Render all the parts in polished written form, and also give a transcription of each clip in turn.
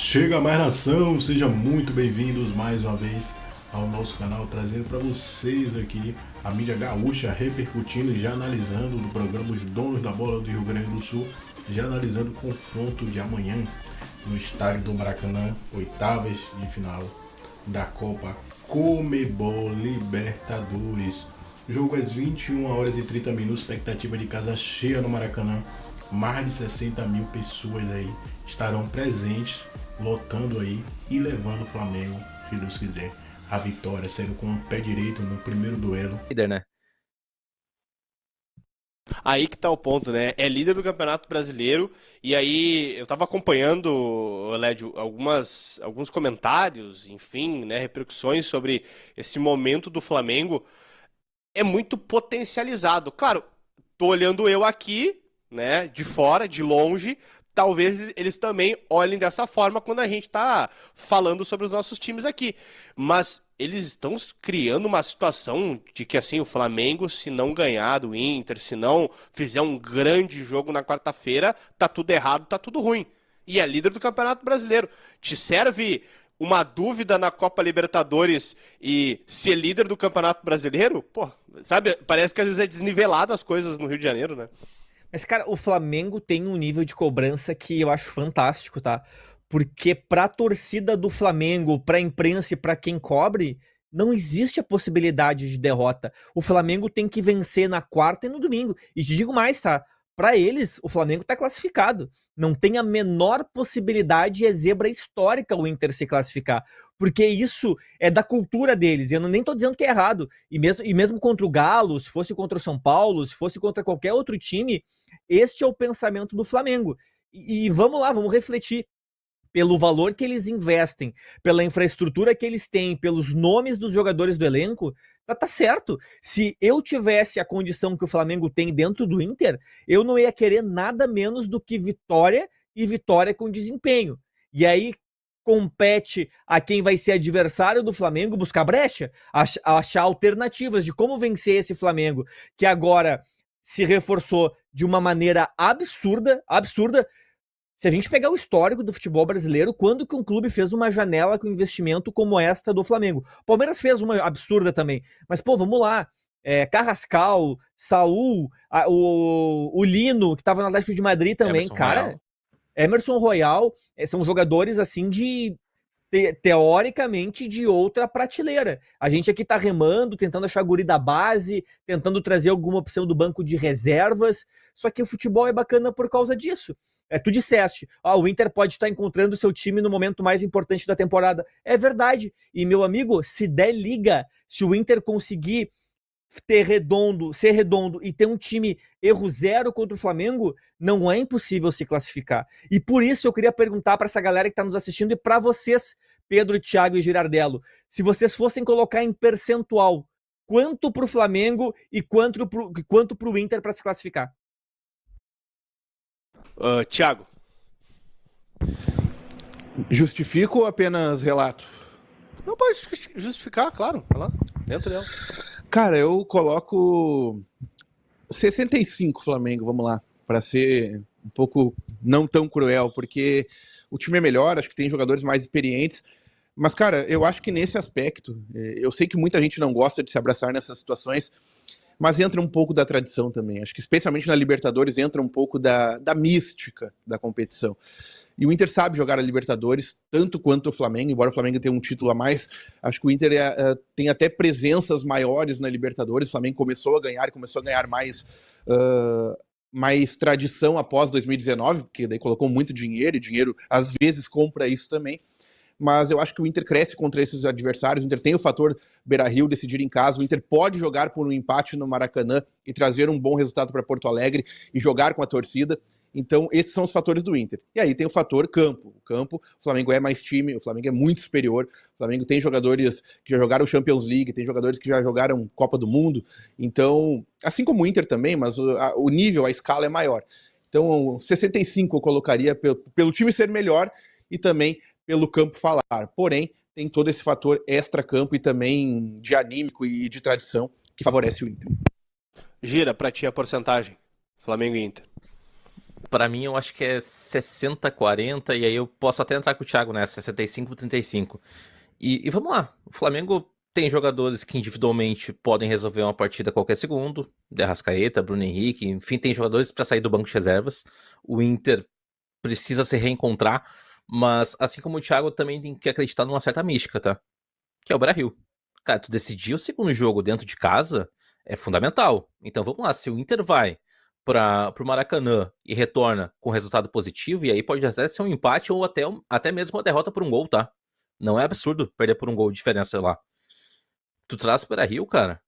Chega mais nação, sejam muito bem-vindos mais uma vez ao nosso canal, trazendo para vocês aqui a mídia gaúcha repercutindo e já analisando do programa Os Donos da Bola do Rio Grande do Sul, já analisando o confronto de amanhã no estádio do Maracanã, oitavas de final da Copa Comebol Libertadores. Jogo às 21 horas e 30 minutos, expectativa de casa cheia no Maracanã. Mais de 60 mil pessoas aí estarão presentes, lotando aí e levando o Flamengo, se Deus quiser, a vitória, saindo com o pé direito no primeiro duelo. Líder, né? Aí que tá o ponto, né? É líder do Campeonato Brasileiro. E aí eu tava acompanhando, Lédio, alguns comentários, enfim, né, repercussões sobre esse momento do Flamengo. É muito potencializado. Claro, tô olhando eu aqui, né, de fora, de longe. Talvez eles também olhem dessa forma quando a gente tá falando sobre os nossos times aqui. Mas eles estão criando uma situação de que, assim, o Flamengo, se não ganhar do Inter, se não fizer um grande jogo na quarta-feira, tá tudo errado, tá tudo ruim. E é líder do Campeonato Brasileiro. Te serve uma dúvida na Copa Libertadores e ser líder do Campeonato Brasileiro? Pô, sabe, parece que às vezes é desnivelado as coisas no Rio de Janeiro, né? Mas, cara, o Flamengo tem um nível de cobrança que eu acho fantástico, tá? Porque pra torcida do Flamengo, pra imprensa e pra quem cobre, não existe a possibilidade de derrota. O Flamengo tem que vencer na quarta e no domingo. E te digo mais, tá? Pra eles, o Flamengo tá classificado. Não tem a menor possibilidade, é zebra histórica o Inter se classificar. Porque isso é da cultura deles. Eu nem tô dizendo que é errado. E mesmo contra o Galo, se fosse contra o São Paulo, se fosse contra qualquer outro time, este é o pensamento do Flamengo. E vamos lá, vamos refletir. Pelo valor que eles investem, pela infraestrutura que eles têm, pelos nomes dos jogadores do elenco, tá certo. Se eu tivesse a condição que o Flamengo tem dentro do Inter, eu não ia querer nada menos do que vitória e vitória com desempenho. E aí compete a quem vai ser adversário do Flamengo buscar brecha, achar alternativas de como vencer esse Flamengo, que agora se reforçou de uma maneira absurda. Se a gente pegar o histórico do futebol brasileiro, quando que um clube fez uma janela com investimento como esta do Flamengo? O Palmeiras fez uma absurda também. Mas, pô, vamos lá. Carrascal, Saul, o Lino, que estava no Atlético de Madrid também, Emerson cara. Royal. Emerson Royal, são jogadores assim de teoricamente de outra prateleira. A gente aqui tá remando, tentando achar guri da base, tentando trazer alguma opção do banco de reservas, só que o futebol é bacana por causa disso. Tu disseste, o Inter pode estar encontrando o seu time no momento mais importante da temporada. É verdade. E, meu amigo, se der liga, se o Inter conseguir ser redondo e ter um time erro zero contra o Flamengo, não é impossível se classificar. E por isso eu queria perguntar para essa galera que está nos assistindo e para vocês, Pedro, Thiago e Girardello, se vocês fossem colocar em percentual quanto para o Flamengo e quanto para o Inter para se classificar. Thiago. Justifico ou apenas relato? Não pode justificar, claro. Vai lá, dentro dela. Cara, eu coloco 65 Flamengo, vamos lá, para ser um pouco não tão cruel, porque o time é melhor, acho que tem jogadores mais experientes, mas, cara, eu acho que nesse aspecto, eu sei que muita gente não gosta de se abraçar nessas situações, mas entra um pouco da tradição também. Acho que especialmente na Libertadores entra um pouco da mística da competição. E o Inter sabe jogar a Libertadores tanto quanto o Flamengo, embora o Flamengo tenha um título a mais, acho que o Inter tem até presenças maiores na Libertadores. O Flamengo começou a ganhar mais tradição após 2019, porque daí colocou muito dinheiro, e dinheiro às vezes compra isso também. Mas eu acho que o Inter cresce contra esses adversários, o Inter tem o fator Beira-Rio decidir em casa, o Inter pode jogar por um empate no Maracanã e trazer um bom resultado para Porto Alegre e jogar com a torcida. Então, esses são os fatores do Inter. E aí tem o fator campo. O campo, o Flamengo é mais time, o Flamengo é muito superior, o Flamengo tem jogadores que já jogaram Champions League, tem jogadores que já jogaram Copa do Mundo. Então, assim como o Inter também, mas o nível, a escala é maior. Então, 65 eu colocaria pelo time ser melhor e também pelo campo falar. Porém, tem todo esse fator extra-campo e também de anímico e de tradição que favorece o Inter. Gira pra ti a porcentagem. Flamengo e Inter. Pra mim, eu acho que é 60-40, e aí eu posso até entrar com o Thiago nessa, 65-35. E vamos lá, o Flamengo tem jogadores que individualmente podem resolver uma partida a qualquer segundo, De Arrascaeta, Bruno Henrique, enfim, tem jogadores para sair do banco de reservas. O Inter precisa se reencontrar, mas assim como o Thiago também tem que acreditar numa certa mística, tá? Que é o Beira-Rio. Cara, tu decidir o segundo jogo dentro de casa é fundamental. Então vamos lá, se o Inter vai pro Maracanã e retorna com resultado positivo, e aí pode até ser um empate ou até mesmo uma derrota por um gol, tá? Não é absurdo perder por um gol de diferença lá. Tu traz o Beira-Rio, cara,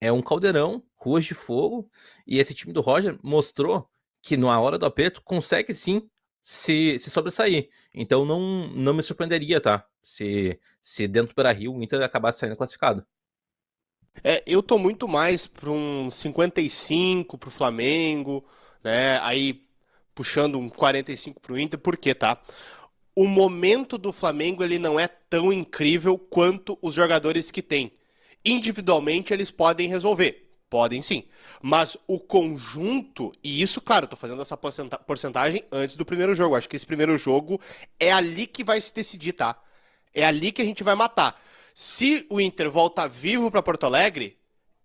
é um caldeirão, ruas de fogo, e esse time do Roger mostrou que na hora do aperto consegue sim se sobressair. Então não me surpreenderia, tá? Se dentro do Beira-Rio o Inter acabasse saindo classificado. Eu tô muito mais para um 55 pro Flamengo, né? Aí puxando um 45 pro Inter, por quê, tá? O momento do Flamengo ele não é tão incrível quanto os jogadores que tem. Individualmente eles podem resolver, podem sim. Mas o conjunto, e isso, claro, eu tô fazendo essa porcentagem antes do primeiro jogo. Acho que esse primeiro jogo é ali que vai se decidir, tá? É ali que a gente vai matar. Se o Inter volta vivo para Porto Alegre,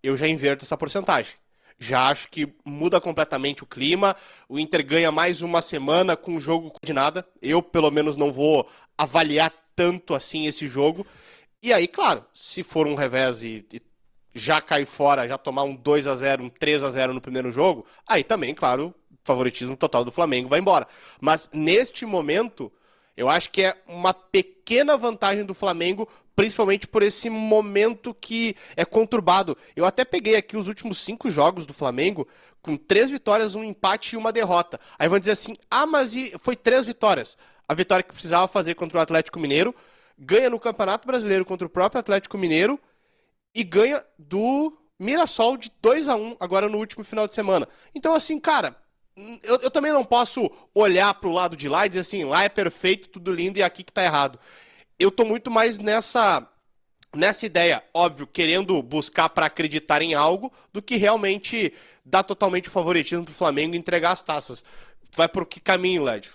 eu já inverto essa porcentagem. Já acho que muda completamente o clima. O Inter ganha mais uma semana com o jogo de nada. Eu, pelo menos, não vou avaliar tanto assim esse jogo. E aí, claro, se for um revés e já cair fora, já tomar um 2-0, um 3-0 no primeiro jogo, aí também, claro, favoritismo total do Flamengo vai embora. Mas neste momento, eu acho que é uma pequena vantagem do Flamengo, principalmente por esse momento que é conturbado. Eu até peguei aqui os últimos 5 jogos do Flamengo, com 3 vitórias, um empate e uma derrota. Aí vão dizer assim, mas foi 3 vitórias. A vitória que precisava fazer contra o Atlético Mineiro, ganha no Campeonato Brasileiro contra o próprio Atlético Mineiro e ganha do Mirassol de 2-1 agora no último final de semana. Então assim, cara, eu também não posso olhar pro lado de lá e dizer assim, lá é perfeito, tudo lindo e aqui que tá errado. Eu tô muito mais nessa ideia, óbvio, querendo buscar para acreditar em algo, do que realmente dar totalmente o favoritismo pro Flamengo e entregar as taças. Vai por que caminho, Lédio?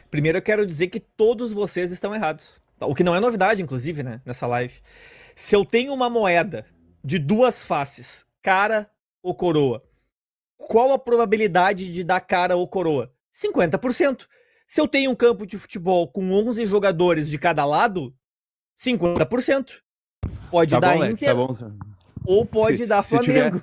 Primeiro eu quero dizer que todos vocês estão errados. O que não é novidade, inclusive, né, nessa live. Se eu tenho uma moeda de 2 faces, cara ou coroa, qual a probabilidade de dar cara ou coroa? 50%. Se eu tenho um campo de futebol com 11 jogadores de cada lado, 50%. Pode dar bom, Inter, tá bom. ou pode dar Flamengo.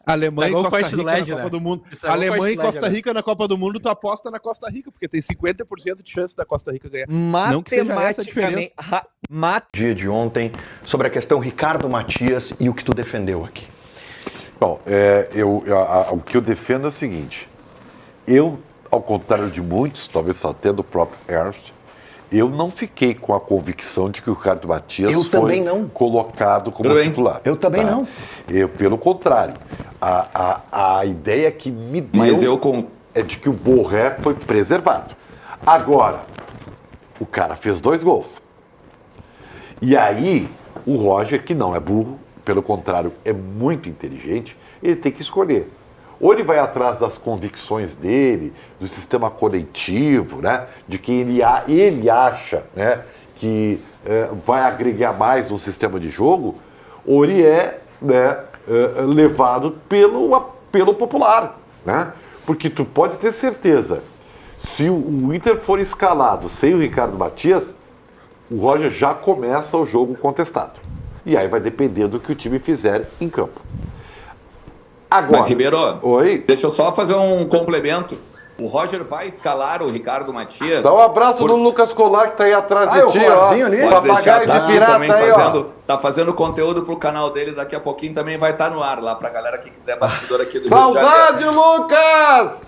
Alemanha e Costa Rica na LED, Copa né? do Mundo. Isso é Alemanha e Costa agora. Rica na Copa do Mundo, tu aposta na Costa Rica, porque tem 50% de chance da Costa Rica ganhar. Não que seja essa a diferença. Dia de ontem, sobre a questão Ricardo Matias e o que tu defendeu aqui. Bom, o que eu defendo é o seguinte, eu, ao contrário de muitos, talvez até do próprio Ernst, eu não fiquei com a convicção de que o Ricardo Matias foi colocado como titular. Eu também não. Pelo contrário, a ideia que me deu é de que o Borré foi preservado. Agora, o cara fez 2 gols. E aí, o Roger, que não é burro, pelo contrário, é muito inteligente, ele tem que escolher. Ou ele vai atrás das convicções dele, do sistema coletivo, né? De que ele acha, né, que vai agregar mais no sistema de jogo, ou ele é, né, levado pelo popular. Né? Porque tu pode ter certeza, se o Inter for escalado sem o Ricardo Matias, o Roger já começa o jogo contestado. E aí vai depender do que o time fizer em campo. Agora, mas, Ribeiro, oi? Deixa eu só fazer um complemento. O Roger vai escalar o Ricardo Matias. Dá um abraço no Lucas Colar, que tá aí atrás de ti, ó. Ali. Pode deixar, de pirata também aí, tá fazendo conteúdo pro canal dele, daqui a pouquinho também vai estar no ar lá pra galera que quiser bastidor aqui do Saudade, Rio de Janeiro. Lucas!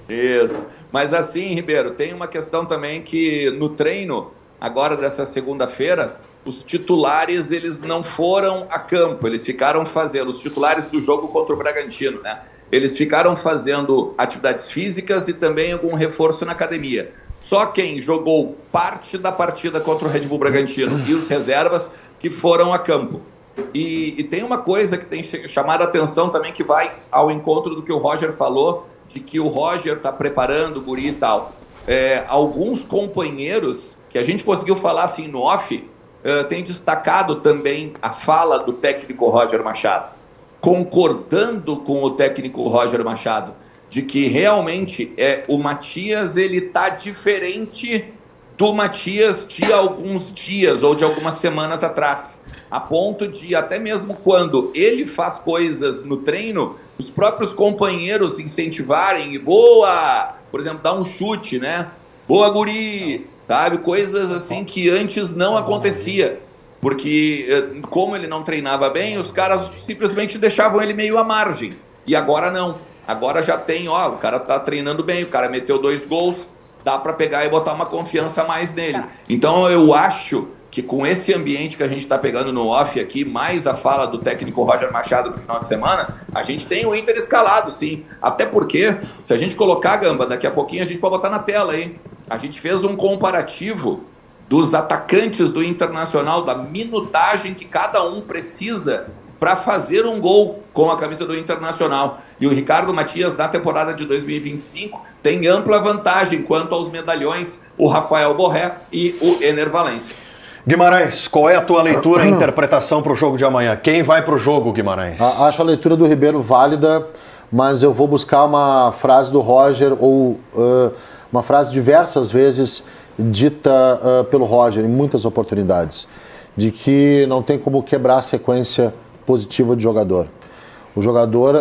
Isso. Mas assim, Ribeiro, tem uma questão também que no treino, agora dessa segunda-feira, os titulares, eles não foram a campo, eles ficaram fazendo, os titulares do jogo contra o Bragantino, né? Eles ficaram fazendo atividades físicas e também algum reforço na academia. Só quem jogou parte da partida contra o Red Bull Bragantino e os reservas que foram a campo. E tem uma coisa que tem chamado a atenção também, que vai ao encontro do que o Roger falou, de que o Roger está preparando o guri e tal. Alguns companheiros, que a gente conseguiu falar assim no off, tem destacado também a fala do técnico Roger Machado, concordando com o técnico Roger Machado, de que realmente o Matias ele tá diferente do Matias de alguns dias ou de algumas semanas atrás, a ponto de até mesmo quando ele faz coisas no treino, os próprios companheiros incentivarem e boa, por exemplo, dar um chute, né? Boa, guri, sabe? Coisas assim que antes não acontecia, porque como ele não treinava bem, os caras simplesmente deixavam ele meio à margem, e agora não. Agora já tem, o cara tá treinando bem, o cara meteu 2 gols, dá para pegar e botar uma confiança a mais nele. Então eu acho que com esse ambiente que a gente está pegando no off aqui, mais a fala do técnico Roger Machado no final de semana, a gente tem o Inter escalado, sim. Até porque, se a gente colocar, Gamba, daqui a pouquinho a gente pode botar na tela aí. A gente fez um comparativo dos atacantes do Internacional, da minutagem que cada um precisa para fazer um gol com a camisa do Internacional. E o Ricardo Matias, na temporada de 2025, tem ampla vantagem quanto aos medalhões, o Rafael Borré e o Ener Valencia. Guimarães, qual é a tua leitura e interpretação para o jogo de amanhã? Quem vai para o jogo, Guimarães? Acho a leitura do Ribeiro válida, mas eu vou buscar uma frase do Roger, ou uma frase diversas vezes dita pelo Roger, em muitas oportunidades, de que não tem como quebrar a sequência positiva de jogador. O jogador,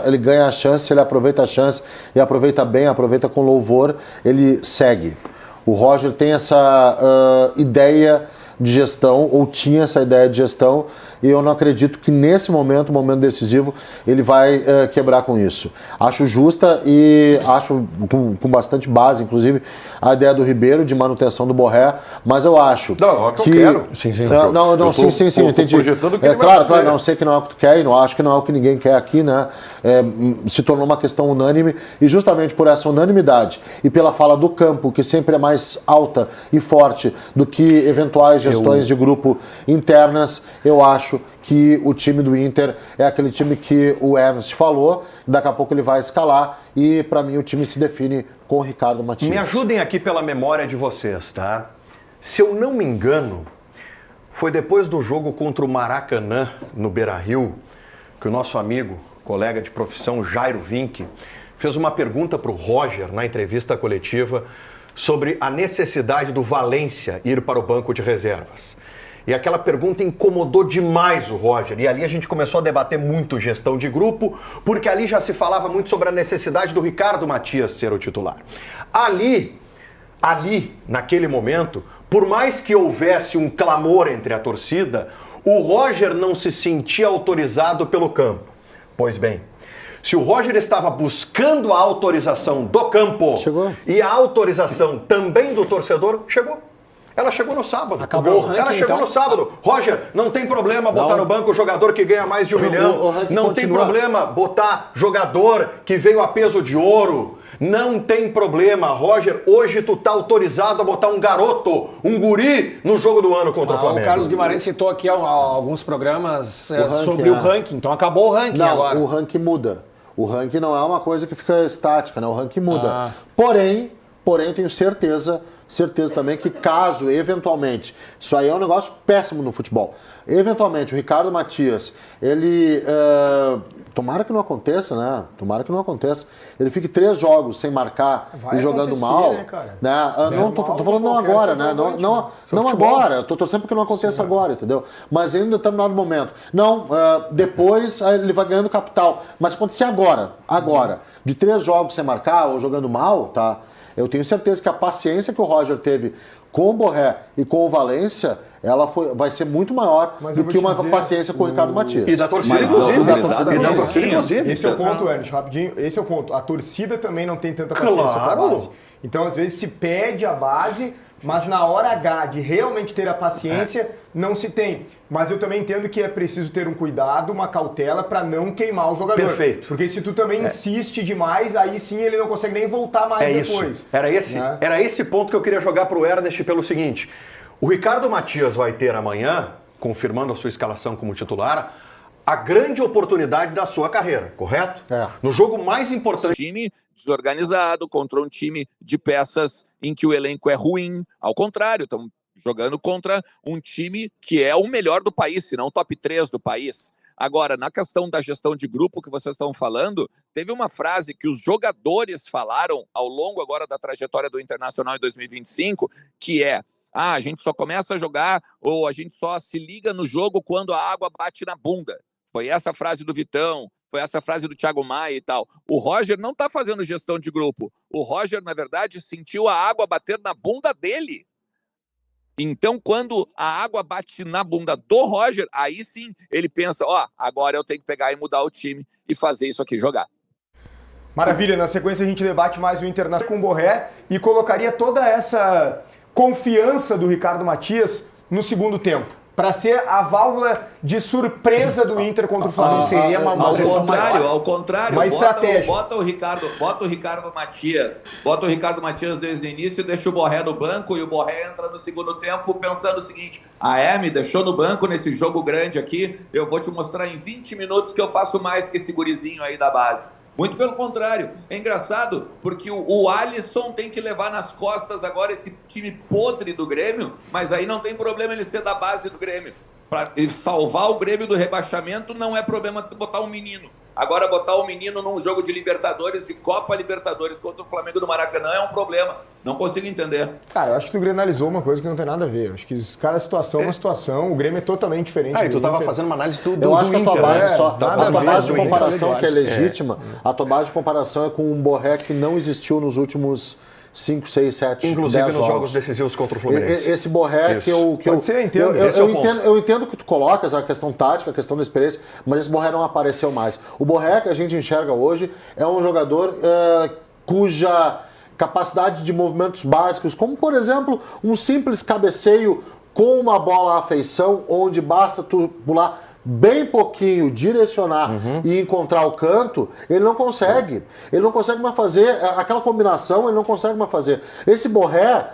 ele ganha a chance, ele aproveita a chance, e aproveita bem, aproveita com louvor, ele segue. O Roger tem essa ideia de gestão, ou tinha essa ideia de gestão, e eu não acredito que nesse momento, momento decisivo, ele vai quebrar com isso. Acho justa e acho com bastante base, inclusive, a ideia do Ribeiro de manutenção do Borré, mas eu acho que eu quero. Sim, entendi. Claro, não sei que não é o que tu quer, e não acho que não é o que ninguém quer aqui, né? Se tornou uma questão unânime, e justamente por essa unanimidade e pela fala do campo, que sempre é mais alta e forte do que eventuais gestões de grupo internas, eu acho que o time do Inter é aquele time que o Ernst falou, daqui a pouco ele vai escalar, e para mim o time se define com o Ricardo Matias. Me ajudem aqui pela memória de vocês, tá? Se eu não me engano, foi depois do jogo contra o Maracanã, no Beira-Rio, que o nosso amigo, colega de profissão, Jairo Vinck, fez uma pergunta para o Roger na entrevista coletiva sobre a necessidade do Valencia ir para o banco de reservas. E aquela pergunta incomodou demais o Roger. E ali a gente começou a debater muito gestão de grupo, porque ali já se falava muito sobre a necessidade do Ricardo Matias ser o titular. Ali, naquele momento, por mais que houvesse um clamor entre a torcida, o Roger não se sentia autorizado pelo campo. Pois bem, se o Roger estava buscando a autorização do campo, chegou. E a autorização também do torcedor, chegou. Ela chegou no sábado. Acabou o ranking, ela chegou no sábado. Roger, não tem problema botar no banco o jogador que ganha mais de 1 milhão. Não tem problema botar jogador que veio a peso de ouro. Não tem problema, Roger. Hoje tu tá autorizado a botar um garoto, um guri, no jogo do ano contra o Flamengo. O Carlos Guimarães citou aqui alguns programas sobre o ranking. Então acabou o ranking agora. O ranking muda. O ranking não é uma coisa que fica estática, né? O ranking muda. Porém, tenho certeza também que caso, eventualmente, isso aí é um negócio péssimo no futebol, eventualmente o Ricardo Matias, ele, tomara que não aconteça, né? Tomara que não aconteça, ele fique 3 jogos sem marcar e jogando mal, né? Não, tô falando não agora, né? Não agora, eu tô torcendo porque não aconteça agora, entendeu? Mas em um determinado momento. Não, depois ele vai ganhando capital, mas se acontecer agora, de 3 jogos sem marcar ou jogando mal, tá? Eu tenho certeza que a paciência que o Roger teve com o Borré e com o Valencia, vai ser muito maior do que uma paciência com o Ricardo Matias. E da torcida, inclusive. Esse é o ponto, Ernest, rapidinho. Esse é o ponto. A torcida também não tem tanta paciência com a base. Então, às vezes, se pede a base, mas na hora H de realmente ter a paciência, não se tem. Mas eu também entendo que é preciso ter um cuidado, uma cautela para não queimar o jogador. Perfeito. Porque se tu também insiste demais, aí sim ele não consegue nem voltar mais depois. Era esse ponto que eu queria jogar para o Ernest pelo seguinte. O Ricardo Matias vai ter amanhã, confirmando a sua escalação como titular, a grande oportunidade da sua carreira, correto? No jogo mais importante... Time desorganizado contra um time de peças em que o elenco é ruim. Ao contrário, estamos jogando contra um time que é o melhor do país, se não o top 3 do país. Agora, na questão da gestão de grupo que vocês estão falando, teve uma frase que os jogadores falaram ao longo agora da trajetória do Internacional em 2025, que é: a gente só começa a jogar ou a gente só se liga no jogo quando a água bate na bunda. Foi essa a frase do Vitão, foi essa a frase do Thiago Maia e tal. O Roger não está fazendo gestão de grupo. O Roger, na verdade, sentiu a água bater na bunda dele. Então, quando a água bate na bunda do Roger, aí sim ele pensa, agora eu tenho que pegar e mudar o time e fazer isso aqui jogar. Maravilha, na sequência a gente debate mais o Internacional com o Borré e colocaria toda essa confiança do Ricardo Matias no segundo tempo, para ser a válvula de surpresa do Inter contra o Flamengo. Seria uma ao contrário, uma estratégia. Bota o Ricardo Matias desde o início e deixa o Borré no banco, e o Borré entra no segundo tempo pensando o seguinte: me deixou no banco nesse jogo grande aqui, eu vou te mostrar em 20 minutos que eu faço mais que esse gurizinho aí da base. Muito pelo contrário. É engraçado porque o Alisson tem que levar nas costas agora esse time podre do Grêmio, mas aí não tem problema ele ser da base do Grêmio. Para salvar o Grêmio do rebaixamento não é problema botar um menino. Agora botar o menino num jogo de Libertadores, de Copa Libertadores contra o Flamengo do Maracanã é um problema. Não consigo entender. Cara, eu acho que tu grenalizou uma coisa que não tem nada a ver. Eu acho que cada situação é uma situação, o Grêmio é totalmente diferente. E tu tava fazendo uma análise do Eu acho que a tua base só. a tua base de comparação que é legítima, a tua base de comparação é com um Borré que não existiu nos últimos 5, 6, 7, inclusive 10 nos jogos decisivos contra o Fluminense. Esse Borré que eu entendo que tu colocas a questão tática, a questão da experiência, mas esse Borré não apareceu mais. O Borré que a gente enxerga hoje é um jogador cuja capacidade de movimentos básicos, como por exemplo um simples cabeceio com uma bola à feição, onde basta tu pular bem pouquinho, direcionar e encontrar o canto, ele não consegue. Ele não consegue mais fazer aquela combinação, ele não consegue mais fazer. Esse Borré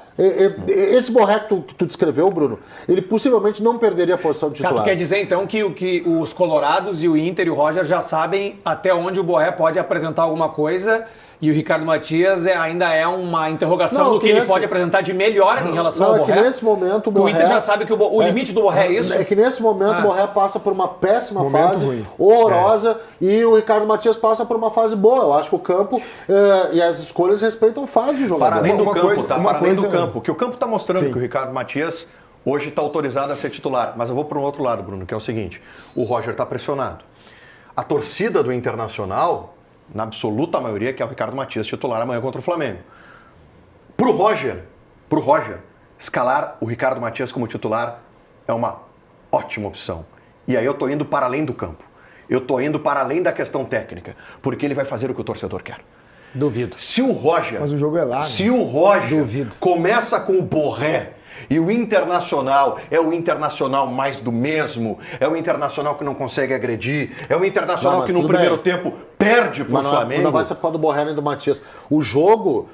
que tu descreveu, Bruno, ele possivelmente não perderia a posição de titular. Tu quer dizer então que os Colorados e o Inter e o Roger já sabem até onde o Borré pode apresentar alguma coisa, e o Ricardo Matias ainda é uma interrogação do que ele pode apresentar de melhor em relação ao Borré? É que nesse momento o Borré... O Inter já sabe que o limite do Borré é isso? É que nesse momento o Borré passa por uma péssima fase, horrorosa, e o Ricardo Matias passa por uma fase boa. Eu acho que o campo e as escolhas respeitam fase de jogador. Para além do campo, Para além do campo. Que o campo está mostrando que o Ricardo Matias hoje está autorizado a ser titular. Mas eu vou para um outro lado, Bruno, que é o seguinte: o Roger está pressionado. A torcida do Internacional, na absoluta maioria, que é o Ricardo Matias titular amanhã contra o Flamengo. Pro Roger, escalar o Ricardo Matias como titular é uma ótima opção. E aí eu tô indo para além do campo. Eu tô indo para além da questão técnica, porque ele vai fazer o que o torcedor quer. Duvido. Se o Roger... Mas o jogo é lá, Se o Roger começa com o Borré e o Internacional é o Internacional mais do mesmo, é o Internacional que não consegue agredir, é o Internacional que no primeiro tempo perde pro Flamengo. Não vai ser por causa do Borré nem do Matias. O jogo,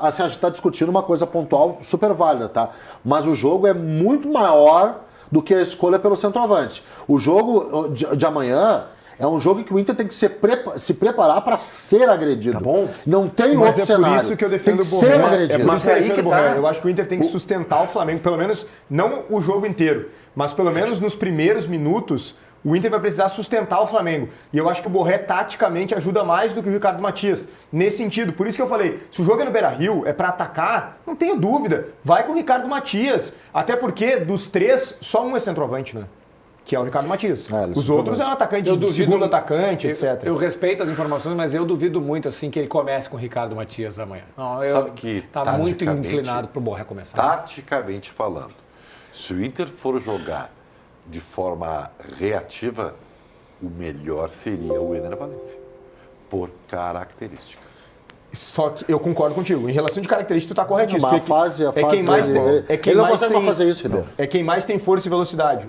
assim, a gente tá discutindo uma coisa pontual super válida, tá? Mas o jogo é muito maior do que a escolha pelo centroavante. O jogo de amanhã é um jogo que o Inter tem que se preparar para ser agredido. Tá bom? Não tem outro cenário. Mas é por isso que eu defendo o Borré. Ser agredido. É por isso que eu defendo o Borré. Eu acho que o Inter tem que sustentar o Flamengo, pelo menos, não o jogo inteiro, mas pelo menos nos primeiros minutos, o Inter vai precisar sustentar o Flamengo. E eu acho que o Borré, taticamente, ajuda mais do que o Ricardo Matias. Nesse sentido. Por isso que eu falei, se o jogo é no Beira-Rio, é para atacar, não tenha dúvida. Vai com o Ricardo Matias. Até porque, dos três, só um é centroavante, né? Que é o Ricardo Matias. Os outros é um atacante, segundo atacante, etc. Eu respeito as informações, mas eu duvido muito assim que ele comece com o Ricardo Matias amanhã. Sabe que tá muito inclinado para o Borré começar. Taticamente falando, se o Inter for jogar de forma reativa, o melhor seria o Ener Valencia, por característica. Só que eu concordo contigo. Em relação de característica, tu tá corretíssimo. A fase ele não consegue mais fazer isso, Ribeiro. É quem mais tem força e velocidade.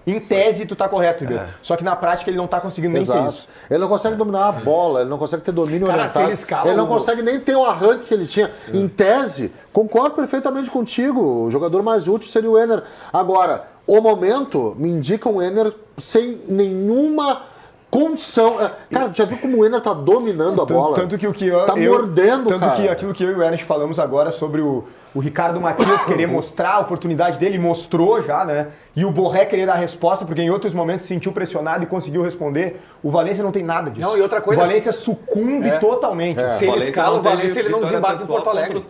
Em tese, tu tá correto, Ribeiro. Só que na prática ele não tá conseguindo nem ser isso. Ele não consegue dominar a bola, ele não consegue ter domínio orientado. Ele não consegue nem ter o arranque que ele tinha. Em tese, concordo perfeitamente contigo. O jogador mais útil seria o Ener. Agora, o momento me indica um Enner sem nenhuma condição. Cara, já viu como o Enner tá dominando a bola? Tanto que mordendo, tanto cara. que aquilo que eu e o Ernest falamos agora sobre o Ricardo Matias querer mostrar a oportunidade dele, mostrou já, né? E o Borré querer dar a resposta, porque em outros momentos se sentiu pressionado e conseguiu responder. O Valência não tem nada disso. Não, e outra coisa... O Valência sucumbe totalmente. Se ele escala o Valência, ele não desembarca em Porto Alegre.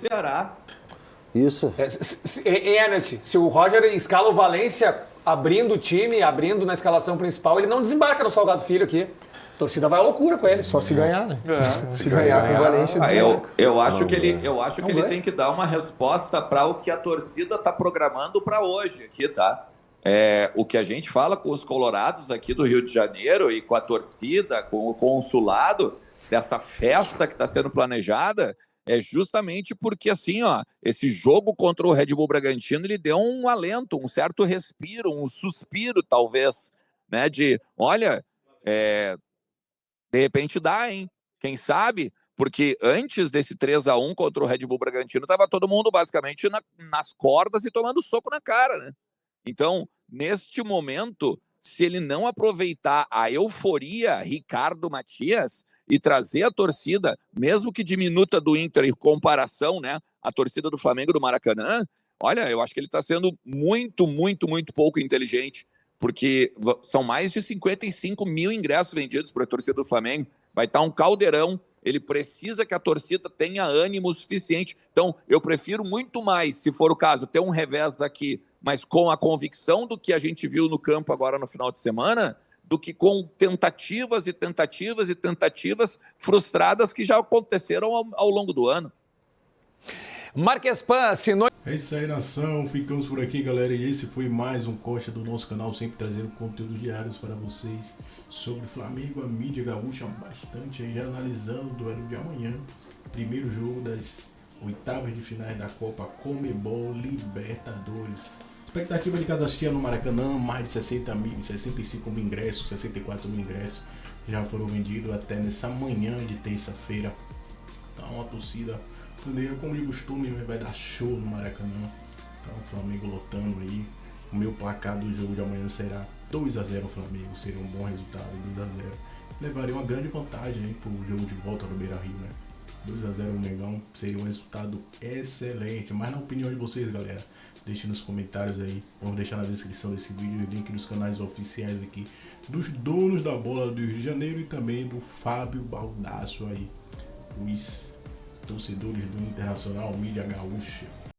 Isso. Ernest, se o Roger escala o Valência abrindo o time, abrindo na escalação principal, ele não desembarca no Salgado Filho aqui. A torcida vai à loucura com ele. Só se ganhar, né? Se ganhar com o Valência... Eu acho que ele tem que dar uma resposta para o que a torcida está programando para hoje aqui, tá? O que a gente fala com os colorados aqui do Rio de Janeiro e com a torcida, com o consulado, dessa festa que está sendo planejada, é justamente porque, assim, ó, esse jogo contra o Red Bull Bragantino, ele deu um alento, um certo respiro, um suspiro, talvez, né, de, olha, de repente dá, hein? Quem sabe? Porque antes desse 3-1 contra o Red Bull Bragantino, estava todo mundo basicamente nas cordas e tomando soco na cara, né? Então, neste momento, se ele não aproveitar a euforia Ricardo Matias e trazer a torcida, mesmo que diminuta do Inter em comparação, né, a torcida do Flamengo do Maracanã, olha, eu acho que ele está sendo muito, muito, muito pouco inteligente, porque são mais de 55 mil ingressos vendidos para a torcida do Flamengo, vai estar um caldeirão, ele precisa que a torcida tenha ânimo suficiente. Então, eu prefiro muito mais, se for o caso, ter um revés aqui, mas com a convicção do que a gente viu no campo agora no final de semana, do que com tentativas e tentativas e tentativas frustradas que já aconteceram ao longo do ano. Marques Pan assinou... É isso aí, nação. Ficamos por aqui, galera. E esse foi mais um corte do nosso canal, sempre trazendo conteúdos diários para vocês sobre Flamengo, a mídia gaúcha bastante aí, já analisando o duelo de amanhã. Primeiro jogo das oitavas de finais da Copa Conmebol Libertadores. Expectativa de casa cheia no Maracanã, mais de 60 mil, 65 mil ingressos, 64 mil ingressos já foram vendidos até nessa manhã de terça-feira. Então a torcida, como de costume, vai dar show no Maracanã. Então o Flamengo lotando aí. O meu placar do jogo de amanhã será 2-0 Flamengo, seria um bom resultado, 2-0. Levaria uma grande vantagem aí pro jogo de volta do Beira-Rio, né? 2-0 o Mengão seria um resultado excelente. Mas na opinião de vocês, galera, deixe nos comentários aí. Vamos deixar na descrição desse vídeo o link dos canais oficiais aqui dos donos da bola do Rio de Janeiro e também do Fábio Baldasso aí, os torcedores do Internacional Mídia Gaúcha.